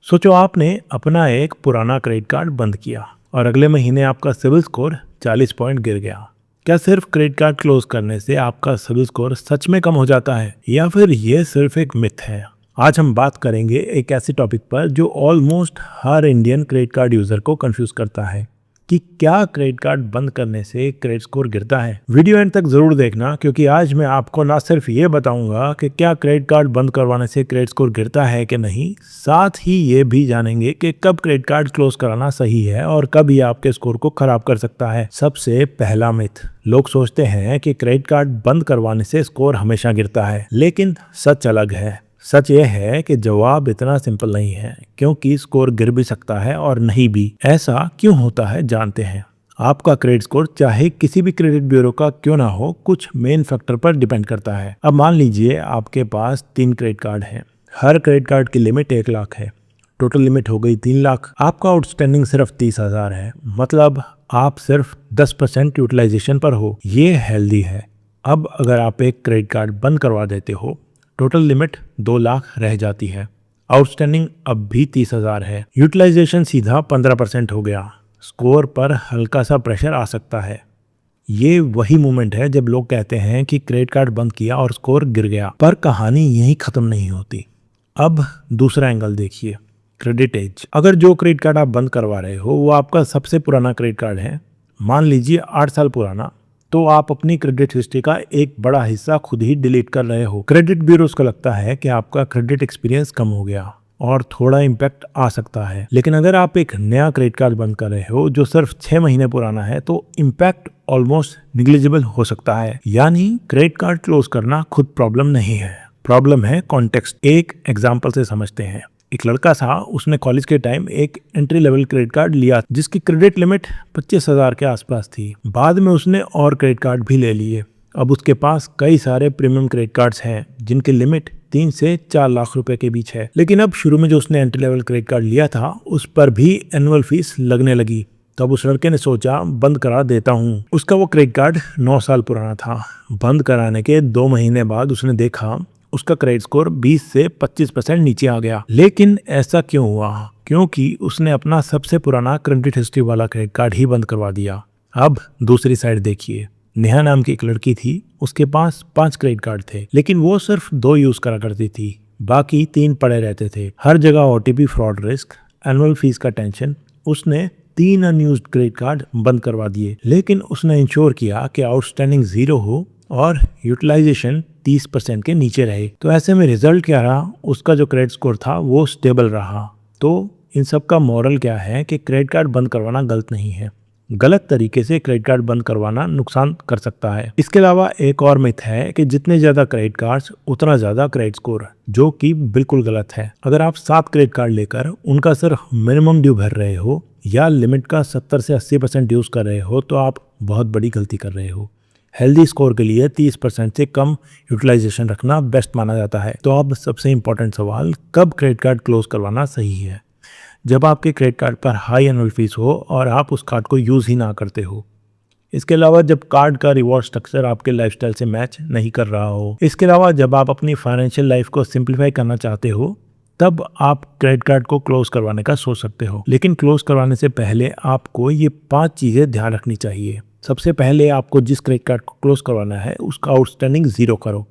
सोचो आपने अपना एक पुराना क्रेडिट कार्ड बंद किया और अगले महीने आपका सिविल स्कोर 40 पॉइंट गिर गया। क्या सिर्फ क्रेडिट कार्ड क्लोज करने से आपका सिविल स्कोर सच में कम हो जाता है या फिर ये सिर्फ एक मिथ है? आज हम बात करेंगे एक ऐसे टॉपिक पर जो ऑलमोस्ट हर इंडियन क्रेडिट कार्ड यूजर को कंफ्यूज करता है कि क्या क्रेडिट कार्ड बंद करने से क्रेडिट स्कोर गिरता है। वीडियो एंड तक जरूर देखना, क्योंकि आज मैं आपको ना सिर्फ ये बताऊंगा कि क्या क्रेडिट कार्ड बंद करवाने से क्रेडिट स्कोर गिरता है कि नहीं, साथ ही ये भी जानेंगे कि कब क्रेडिट कार्ड क्लोज कराना सही है और कब ये आपके स्कोर को खराब कर सकता है। सबसे पहला मिथ, लोग सोचते हैं कि क्रेडिट कार्ड बंद करवाने से स्कोर हमेशा गिरता है, लेकिन सच अलग है। सच यह है कि जवाब इतना सिंपल नहीं है, क्योंकि स्कोर गिर भी सकता है और नहीं भी। ऐसा क्यों होता है जानते हैं। आपका क्रेडिट स्कोर चाहे किसी भी क्रेडिट ब्यूरो का क्यों ना हो, कुछ मेन फैक्टर पर डिपेंड करता है। अब मान लीजिए आपके पास 3 क्रेडिट कार्ड हैं। हर क्रेडिट कार्ड की लिमिट 1 लाख है। टोटल लिमिट हो गई 3 लाख। आपका आउटस्टैंडिंग सिर्फ 30,000 है, मतलब आप सिर्फ 10% यूटिलाइजेशन पर हो। ये हेल्दी है। अब अगर आप एक क्रेडिट कार्ड बंद करवा देते हो, टोटल लिमिट 2 लाख रह जाती है। आउटस्टैंडिंग अब भी 30,000 है। यूटिलाइजेशन सीधा 15% हो गया। स्कोर पर हल्का सा प्रेशर आ सकता है। ये वही मोमेंट है जब लोग कहते हैं कि क्रेडिट कार्ड बंद किया और स्कोर गिर गया। पर कहानी यहीं खत्म नहीं होती। अब दूसरा एंगल देखिए, क्रेडिट एज। अगर जो क्रेडिट कार्ड आप बंद करवा रहे हो वो आपका सबसे पुराना क्रेडिट कार्ड है, मान लीजिए 8 साल पुराना, तो आप अपनी क्रेडिट हिस्ट्री का एक बड़ा हिस्सा खुद ही डिलीट कर रहे हो। क्रेडिट ब्यूरोज को लगता है कि आपका क्रेडिट एक्सपीरियंस कम हो गया और थोड़ा इम्पैक्ट आ सकता है। लेकिन अगर आप एक नया क्रेडिट कार्ड बंद कर रहे हो जो सिर्फ 6 महीने पुराना है, तो इम्पैक्ट ऑलमोस्ट निग्लिजिबल हो सकता है। यानी क्रेडिट कार्ड क्लोज करना खुद प्रॉब्लम नहीं है, प्रॉब्लम है कॉन्टेक्स्ट। एक एग्जाम्पल से समझते हैं। एक लड़का था, उसने कॉलेज के टाइम एक एंट्री लेवल क्रेडिट कार्ड लिया जिसकी क्रेडिट लिमिट 25,000 के आसपास थी। बाद में उसने और क्रेडिट कार्ड भी ले लिए। अब उसके पास कई सारे प्रीमियम क्रेडिट कार्ड्स हैं जिनकी लिमिट 3 से 4 लाख रुपए के बीच है। लेकिन अब शुरू में जो उसने एंट्री लेवल क्रेडिट कार्ड लिया था उस पर भी एनुअल फीस लगने लगी। तब उस लड़के ने सोचा बंद करा देता हूँ। उसका वो क्रेडिट कार्ड 9 साल पुराना था। बंद कराने के 2 महीने बाद उसने देखा उसका क्रेडिट स्कोर 20 से 25% नीचे आ गया। लेकिन ऐसा क्यों हुआ? क्योंकि उसने अपना सबसे पुराना क्रेडिट हिस्ट्री वाला क्रेडिट कार्ड ही बंद करवा दिया। अब दूसरी साइड देखिए, नेहा नाम की एक लड़की थी। उसके पास 5 क्रेडिट कार्ड थे, लेकिन वो सिर्फ 2 यूज करा करती थी, बाकी 3 पड़े रहते थे। हर जगह OTP fraud risk, annual fees का टेंशन। उसने 3 अनयूज्ड क्रेडिट कार्ड बंद करवा दिए, लेकिन उसने इंश्योर किया कि आउटस्टैंडिंग 0 हो और यूटिलाइजेशन 30% के नीचे रहे। तो ऐसे में रिजल्ट क्या रहा? उसका जो क्रेडिट स्कोर था वो स्टेबल रहा। तो इन सब का मॉरल क्या है कि क्रेडिट कार्ड बंद करवाना गलत नहीं है। गलत तरीके से क्रेडिट कार्ड बंद करवाना नुकसान कर सकता है। इसके अलावा एक और मिथ है कि जितने ज्यादा क्रेडिट कार्ड्स उतना ज्यादा क्रेडिट स्कोर, जो कि बिल्कुल गलत है। अगर आप 7 क्रेडिट कार्ड लेकर उनका सिर्फ मिनिमम ड्यू भर रहे हो या लिमिट का 70 से 80% यूज कर रहे हो, तो आप बहुत बड़ी गलती कर रहे हो। हेल्दी स्कोर के लिए 30% से कम यूटिलाइजेशन रखना बेस्ट माना जाता है। तो अब सबसे इम्पोर्टेंट सवाल, कब क्रेडिट कार्ड क्लोज करवाना सही है? जब आपके क्रेडिट कार्ड पर हाई एनुअल फीस हो और आप उस कार्ड को यूज़ ही ना करते हो। इसके अलावा जब कार्ड का रिवॉर्ड स्ट्रक्चर आपके लाइफस्टाइल से मैच नहीं कर रहा हो। इसके अलावा जब आप अपनी फाइनेंशियल लाइफ को सिंप्लीफाई करना चाहते हो, तब आप क्रेडिट कार्ड को क्लोज करवाने का सोच सकते हो। लेकिन क्लोज करवाने से पहले आपको ये 5 चीज़ें ध्यान रखनी चाहिए। सबसे पहले आपको जिस क्रेडिट कार्ड को क्लोज करवाना है उसका आउटस्टैंडिंग 0 करो।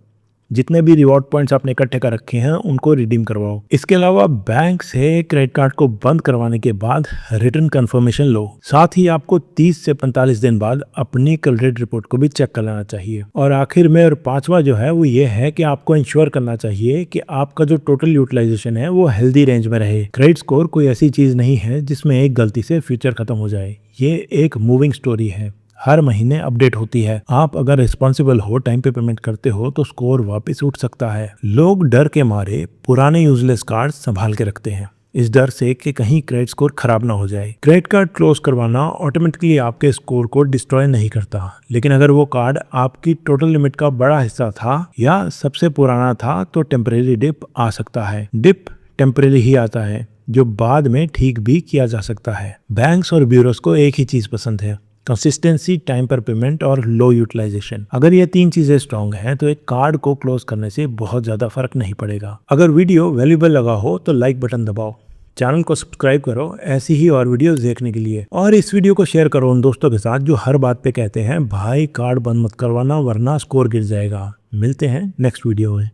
जितने भी रिवॉर्ड पॉइंट्स आपने इकट्ठे कर रखे हैं उनको रिडीम करवाओ। इसके अलावा बैंक से क्रेडिट कार्ड को बंद करवाने के बाद रिटर्न कंफर्मेशन लो। साथ ही आपको 30 से 45 दिन बाद अपनी क्रेडिट रिपोर्ट को भी चेक कर लेना चाहिए। और आखिर में और 5वां जो है वो ये है कि आपको इंश्योर करना चाहिए कि आपका जो टोटल यूटिलाइजेशन है वो हेल्दी रेंज में रहे। क्रेडिट स्कोर कोई ऐसी चीज नहीं है जिसमें एक गलती से फ्यूचर खत्म हो जाए। ये एक मूविंग स्टोरी है, हर महीने अपडेट होती है। आप अगर रिस्पॉन्सिबल हो, टाइम पे पेमेंट करते हो, तो स्कोर वापस उठ सकता है। लोग डर के मारे पुराने यूजलेस कार्ड संभाल के रखते हैं, इस डर से कि कहीं क्रेडिट स्कोर खराब ना हो जाए। क्रेडिट कार्ड क्लोज करवाना ऑटोमेटिकली आपके स्कोर को डिस्ट्रॉय नहीं करता, लेकिन अगर वो कार्ड आपकी टोटल लिमिट का बड़ा हिस्सा था या सबसे पुराना था, तो टेम्परेरी डिप आ सकता है। डिप टेम्परेरी ही आता है, जो बाद में ठीक भी किया जा सकता है। बैंक्स और ब्यूरोज को एक ही चीज पसंद है, कंसिस्टेंसी, टाइम पर पेमेंट और लो यूटिलाइजेशन। अगर ये 3 चीजें स्ट्रांग हैं तो एक कार्ड को क्लोज करने से बहुत ज्यादा फर्क नहीं पड़ेगा। अगर वीडियो वैल्यूएबल लगा हो तो लाइक बटन दबाओ, चैनल को सब्सक्राइब करो ऐसी ही और वीडियोस देखने के लिए, और इस वीडियो को शेयर करो उन दोस्तों के साथ जो हर बात पे कहते हैं भाई कार्ड बंद मत करवाना वरना स्कोर गिर जाएगा। मिलते हैं नेक्स्ट वीडियो में।